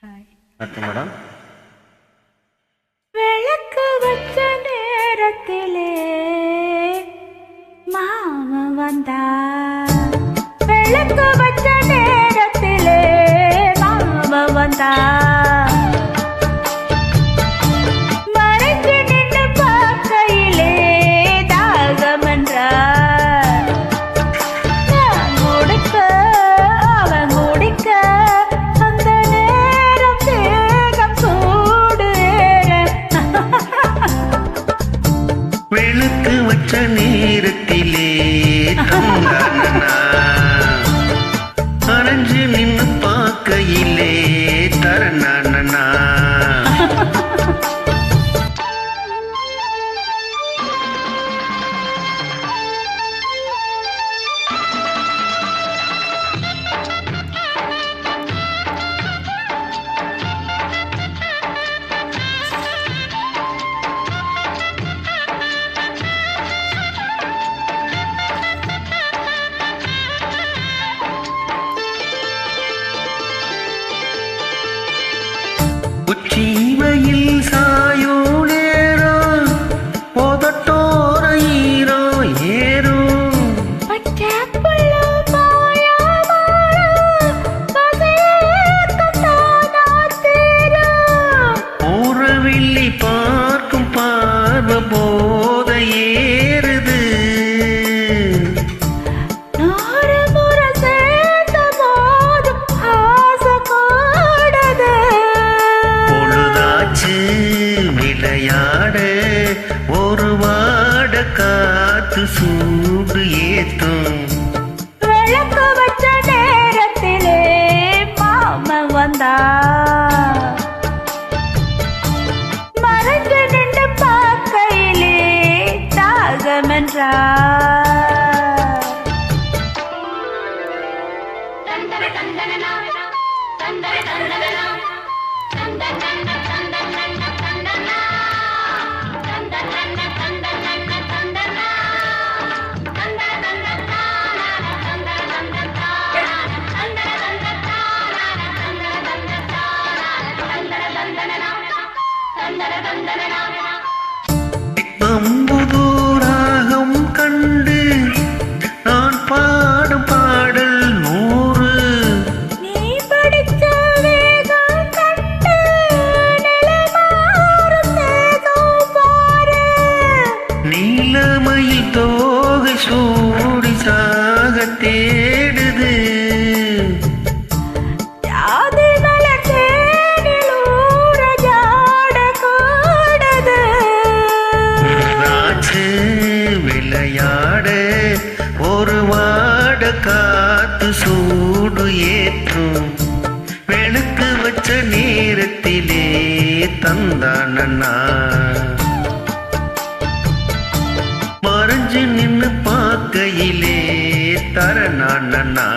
அடுத்து மேடம். விளக்கு வச்ச நேரத்திலே மாமா வந்தா, விளக்கு வச்ச நேரத்திலே மாமா வந்தா, மறைஞ்சு நின்று பார்க்கையிலே தாகமென்றா, நான் முடிக்க அவன் முடிக்க அந்த நேரம் தேகம் சூடு விளக்கு வச்ச நேரத்திலே அரைஞ்சு நின்று பார்க்கையிலே தரணா. உச்சிவையில் சாயோ நேரம் போதட்டோர ஈரோ ஏறும் ஊரவில்லி பார்க்கும் பார்வ போத ஏறுது. விளையாட ஒரு வாட காத்து சூடு ஏத்தும். விளக்கு வச்ச நேரத்திலே மாமா வந்தா, மறைஞ்சு நின்று பார்க்கையிலே தாகமென்றா. அம்புதூராகம் கண்டு நான் பாடும் பாடல் 100. நீ படிச்ச வேகம் கண்டு நிலமாறும் தேகம் பாரு. நீலமயில் தோகை சூடி சாக தேடுது. விளையாட ஒரு வாட காத்து சூடு ஏற்றும். வெளுக்கு வச்ச நேரத்திலே தந்தானா, மறைஞ்சு நின்னு பார்க்கையிலே தரணா.